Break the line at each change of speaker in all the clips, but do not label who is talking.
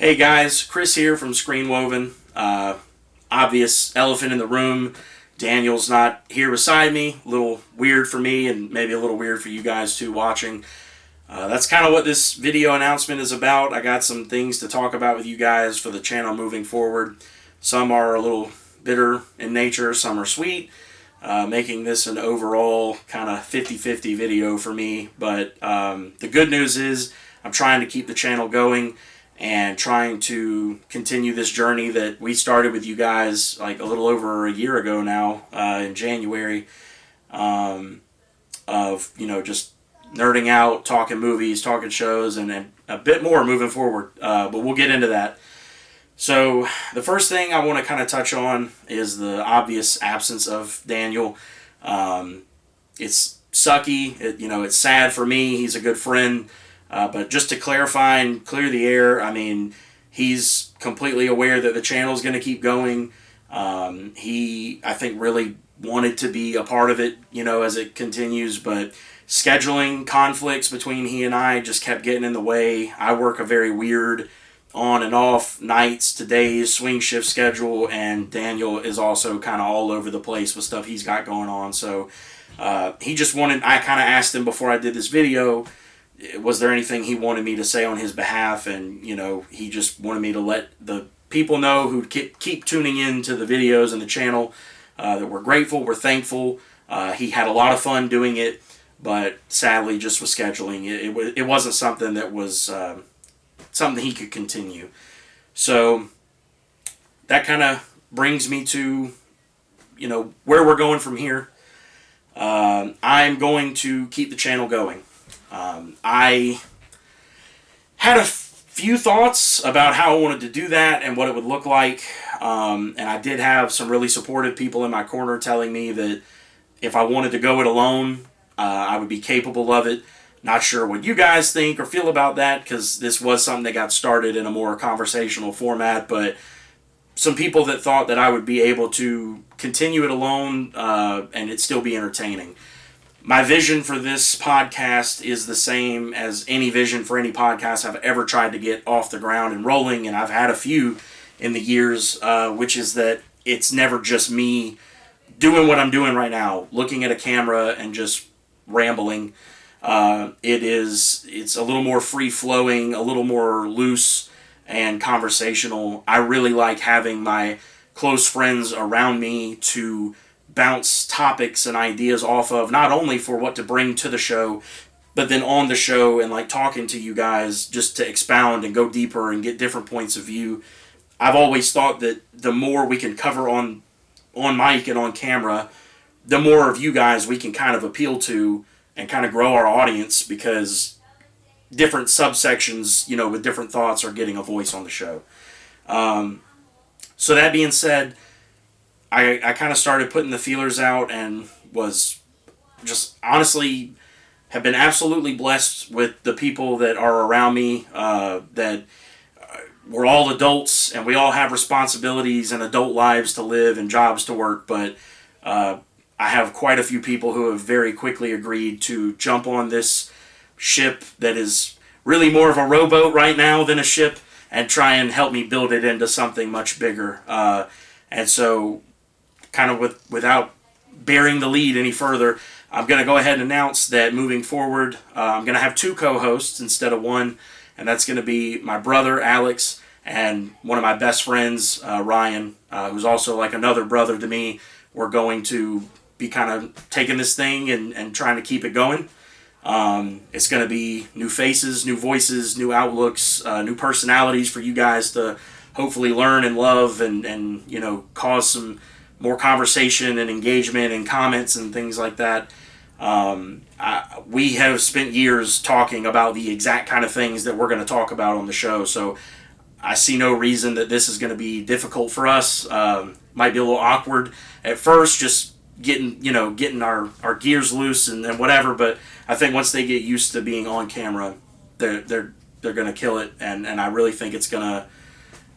Hey guys, Chris here from Screenwoven. Obvious elephant in the room. Daniel's not here beside me. A little weird for me and maybe a little weird for you guys too watching. That's kind of what this video announcement is about. I got some things to talk about with you guys for the channel moving forward. Some are a little bitter in nature, some are sweet. Making this an overall kind of 50-50 video for me. But the good news is I'm trying to keep the channel going and trying to continue this journey that we started with you guys like a little over a year ago now, in January, of, just nerding out, talking movies, talking shows, and a bit more moving forward. But we'll get into that. So the first thing I want to kind of touch on is the obvious absence of Daniel. It's sucky. It's sad for me. He's a good friend. But just to clarify and clear the air, I mean, he's completely aware that the channel is going to keep going. He, I think, really wanted to be a part of it, as it continues. But scheduling conflicts between he and I just kept getting in the way. I work a very weird on and off nights to days swing shift schedule, and Daniel is also kind of all over the place with stuff he's got going on. So he just wanted, I kind of asked him before I did this video, was there anything he wanted me to say on his behalf, and he just wanted me to let the people know who keep tuning in to the videos and the channel that we're grateful, we're thankful. He had a lot of fun doing it, but sadly just with scheduling it wasn't something that was something he could continue. So that kind of brings me to where we're going from here. I'm going to keep the channel going. I had a few thoughts about how I wanted to do that and what it would look like, and I did have some really supportive people in my corner telling me that if I wanted to go it alone, I would be capable of it. Not sure what you guys think or feel about that, because this was something that got started in a more conversational format, but some people that thought that I would be able to continue it alone and it still be entertaining. My vision for this podcast is the same as any vision for any podcast I've ever tried to get off the ground and rolling, and I've had a few in the years, which is that it's never just me doing what I'm doing right now, looking at a camera and just rambling. It's a little more free-flowing, a little more loose and conversational. I really like having my close friends around me to bounce topics and ideas off of, not only for what to bring to the show, but then on the show and like talking to you guys just to expound and go deeper and get different points of view. I've always thought that the more we can cover on mic and on camera, the more of you guys we can kind of appeal to and kind of grow our audience, because different subsections, with different thoughts are getting a voice on the show. So that being said, I kind of started putting the feelers out and was just honestly have been absolutely blessed with the people that are around me, that we're all adults and we all have responsibilities and adult lives to live and jobs to work, but I have quite a few people who have very quickly agreed to jump on this ship that is really more of a rowboat right now than a ship, and try and help me build it into something much bigger. And so kind of without bearing the lead any further, I'm going to go ahead and announce that moving forward, I'm going to have two co-hosts instead of one, and that's going to be my brother, Alex, and one of my best friends, Ryan, who's also like another brother to me. We're going to be kind of taking this thing and trying to keep it going. It's going to be new faces, new voices, new outlooks, new personalities for you guys to hopefully learn and love and cause some more conversation and engagement and comments and things like that. We have spent years talking about the exact kind of things that we're going to talk about on the show, so I see no reason that this is going to be difficult for us. Might be a little awkward at first, just getting our gears loose and whatever, but I think once they get used to being on camera, they're going to kill it, and I really think it's going to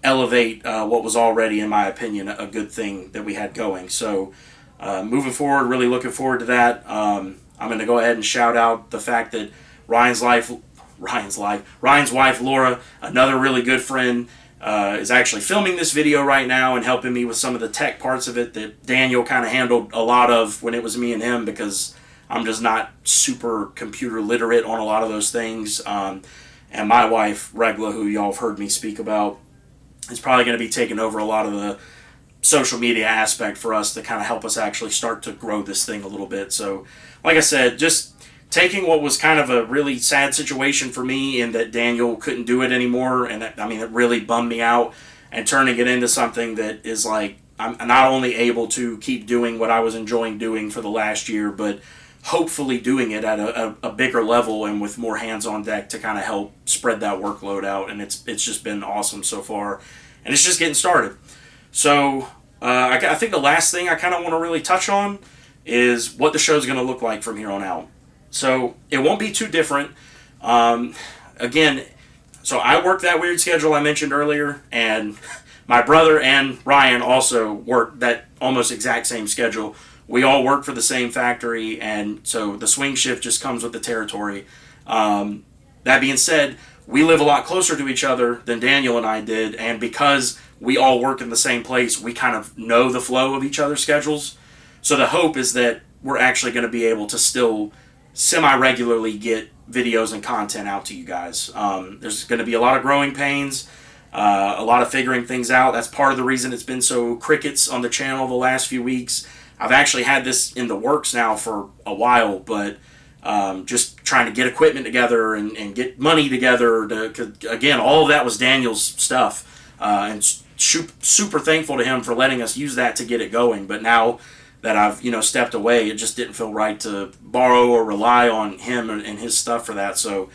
elevate what was already, in my opinion, a good thing that we had going. So moving forward, really looking forward to that. I'm going to go ahead and shout out the fact that Ryan's life Ryan's wife, Laura, another really good friend, is actually filming this video right now and helping me with some of the tech parts of it that Daniel kind of handled a lot of when it was me and him, because I'm just not super computer literate on a lot of those things. And my wife, Regla, who y'all have heard me speak about, is probably going to be taking over a lot of the social media aspect for us to kind of help us actually start to grow this thing a little bit. So, like I said, just taking what was kind of a really sad situation for me in that Daniel couldn't do it anymore, and it really bummed me out, and turning it into something that is like, I'm not only able to keep doing what I was enjoying doing for the last year, but hopefully doing it at a bigger level and with more hands on deck to kind of help spread that workload out. And it's just been awesome so far, and it's just getting started. So I think the last thing I kind of want to really touch on is what the show's going to look like from here on out. So it won't be too different. Again, so I work that weird schedule I mentioned earlier, and my brother and Ryan also work that almost exact same schedule. We all work for the same factory, and so the swing shift just comes with the territory. That being said, we live a lot closer to each other than Daniel and I did, and because we all work in the same place, we kind of know the flow of each other's schedules. So the hope is that we're actually going to be able to still semi-regularly get videos and content out to you guys. There's going to be a lot of growing pains, a lot of figuring things out. That's part of the reason it's been so crickets on the channel the last few weeks. I've actually had this in the works now for a while, but just trying to get equipment together and get money together. Again, all of that was Daniel's stuff, and super thankful to him for letting us use that to get it going. But now that I've stepped away, it just didn't feel right to borrow or rely on him and his stuff for that. So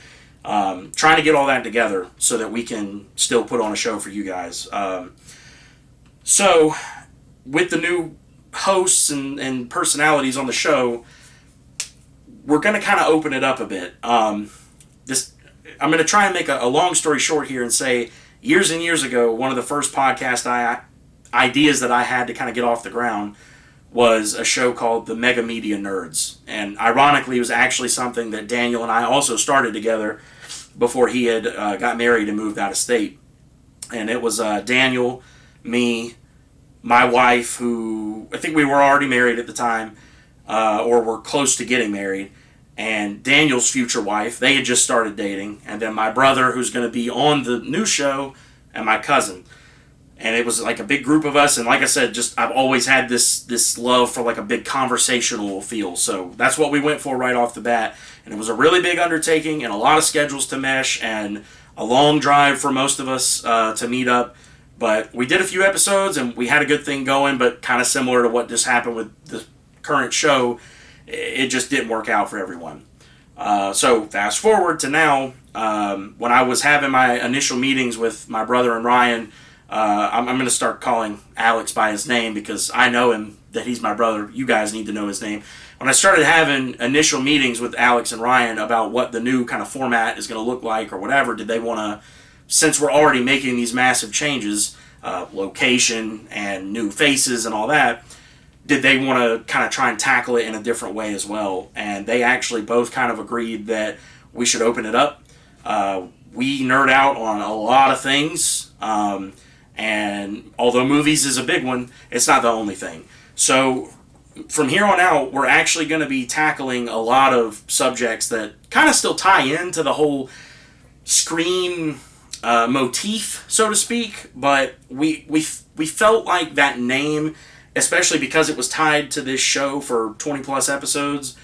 trying to get all that together so that we can still put on a show for you guys. So with the new hosts and personalities on the show, we're going to kind of open it up a bit. I'm going to try and make a long story short here and say, years and years ago, one of the first podcast ideas that I had to kind of get off the ground was a show called The Mega Media Nerds. And ironically, it was actually something that Daniel and I also started together before he had got married and moved out of state. And it was Daniel, me, my wife, who I think we were already married at the time, or were close to getting married, and Daniel's future wife. They had just started dating, and then my brother, who's going to be on the new show, and my cousin. And it was like a big group of us, and like I said, I've always had this love for like a big conversational feel, so that's what we went for right off the bat. And it was a really big undertaking, and a lot of schedules to mesh, and a long drive for most of us to meet up. But we did a few episodes, and we had a good thing going, but kind of similar to what just happened with the current show, it just didn't work out for everyone. So fast forward to now, when I was having my initial meetings with my brother and Ryan, I'm going to start calling Alex by his name because I know him, that he's my brother. You guys need to know his name. When I started having initial meetings with Alex and Ryan about what the new kind of format is going to look like or whatever, did they want to, since we're already making these massive changes, location and new faces and all that, did they want to kind of try and tackle it in a different way as well? And they actually both kind of agreed that we should open it up. We nerd out on a lot of things, and although movies is a big one, it's not the only thing. So from here on out, we're actually going to be tackling a lot of subjects that kind of still tie into the whole screen motif, so to speak, but we felt like that name, especially because it was tied to this show for 20 plus episodes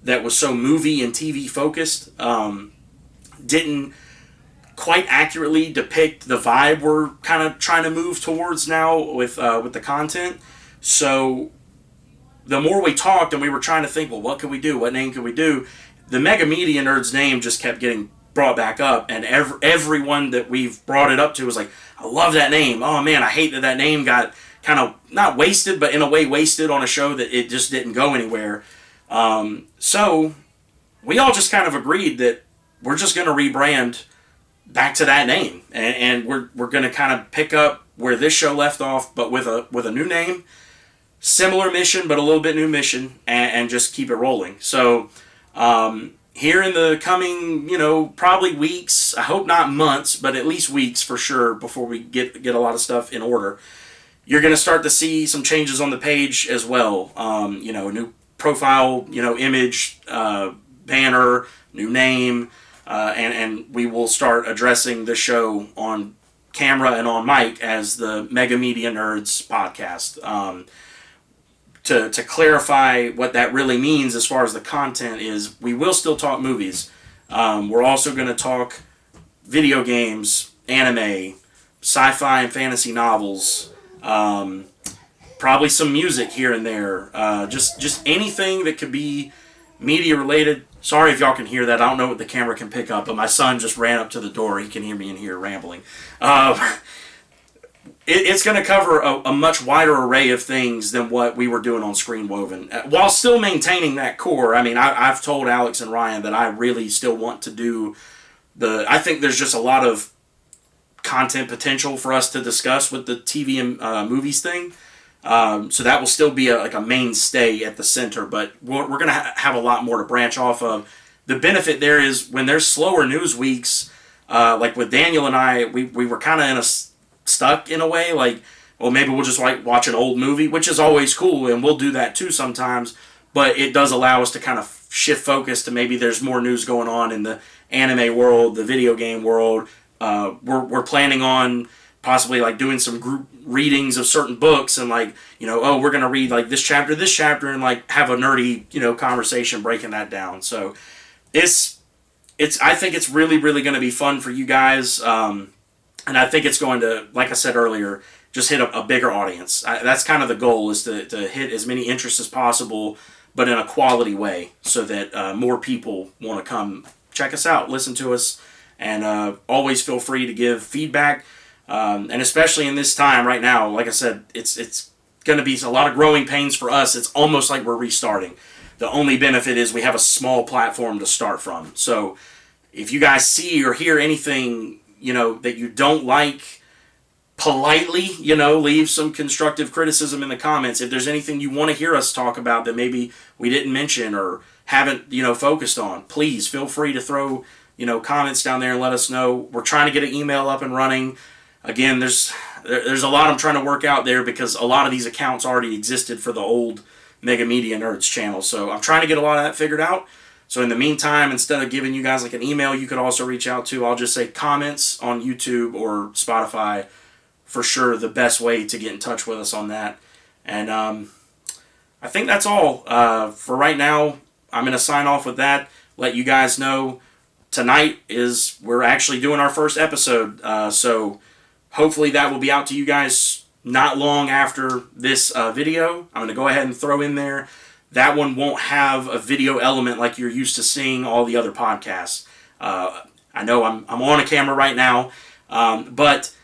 that was so movie and TV focused, didn't quite accurately depict the vibe we're kind of trying to move towards now with the content. So the more we talked and we were trying to think, well, what could we do? What name could we do? The Mega Media Nerds name just kept getting brought back up, and everyone that we've brought it up to was like, I love that name. Oh man, I hate that name got kind of not wasted, but in a way wasted on a show that it just didn't go anywhere. So we all just kind of agreed that we're just going to rebrand back to that name, and we're going to kind of pick up where this show left off, but with a new name, similar mission, but a little bit new mission, and just keep it rolling. So here in the coming, probably weeks, I hope not months, but at least weeks for sure before we get a lot of stuff in order, you're going to start to see some changes on the page as well. New profile, image, banner, new name, and we will start addressing the show on camera and on mic as the Mega Media Nerds podcast. To clarify what that really means as far as the content is, we will still talk movies. We're also going to talk video games, anime, sci-fi and fantasy novels, probably some music here and there. Just anything that could be media related. Sorry if y'all can hear that. I don't know what the camera can pick up, but my son just ran up to the door. He can hear me in here rambling. It's going to cover a much wider array of things than what we were doing on Screenwoven, while still maintaining that core. I mean, I've told Alex and Ryan that I really still want to do I think there's just a lot of content potential for us to discuss with the TV and movies thing. So that will still be a mainstay at the center, but we're going to have a lot more to branch off of. The benefit there is when there's slower news weeks, like with Daniel and I, we were kind of stuck in a way, like, well, maybe we'll just watch an old movie, which is always cool, and we'll do that too sometimes, but it does allow us to kind of shift focus to maybe there's more news going on in the anime world, the video game world. We're planning on possibly like doing some group readings of certain books and we're going to read like this chapter, and like have a nerdy, conversation breaking that down. So I think it's really, really going to be fun for you guys. And I think it's going to, like I said earlier, just hit a bigger audience. That's kind of the goal, is to hit as many interests as possible, but in a quality way, so that more people want to come check us out, listen to us, and always feel free to give feedback. And especially in this time right now, like I said, it's going to be a lot of growing pains for us. It's almost like we're restarting. The only benefit is we have a small platform to start from. So if you guys see or hear anything that you don't like, politely, leave some constructive criticism in the comments. If there's anything you want to hear us talk about that maybe we didn't mention or haven't, focused on, please feel free to throw, comments down there and let us know. We're trying to get an email up and running. Again, there's a lot I'm trying to work out there, because a lot of these accounts already existed for the old Mega Media Nerds channel. So I'm trying to get a lot of that figured out. So in the meantime, instead of giving you guys like an email you could also reach out to, I'll just say comments on YouTube or Spotify, for sure the best way to get in touch with us on that. And I think that's all. For right now, I'm going to sign off with that. Let you guys know tonight we're actually doing our first episode. So hopefully that will be out to you guys not long after this video. I'm going to go ahead and throw in there, that one won't have a video element like you're used to seeing all the other podcasts. I know I'm on a camera right now, but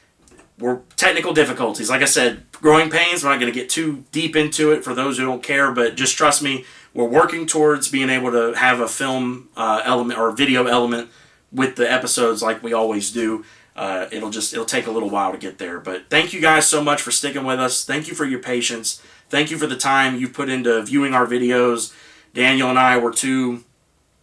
we're technical difficulties. Like I said, growing pains. We're not going to get too deep into it for those who don't care, but just trust me, we're working towards being able to have a film element or video element with the episodes like we always do. It'll take a little while to get there. But thank you guys so much for sticking with us. Thank you for your patience. Thank you for the time you put into viewing our videos. Daniel and I were two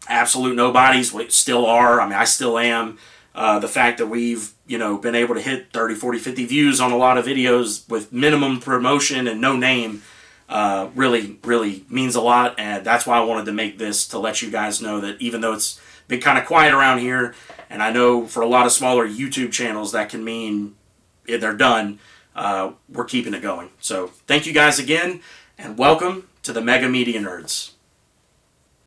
absolute nobodies. We still are. I mean, I still am. The fact that we've, been able to hit 30, 40, 50 views on a lot of videos with minimum promotion and no name really, really means a lot. And that's why I wanted to make this, to let you guys know that even though it's been kind of quiet around here, and I know for a lot of smaller YouTube channels that can mean if they're done, we're keeping it going. So thank you guys again, and welcome to the Mega Media Nerds.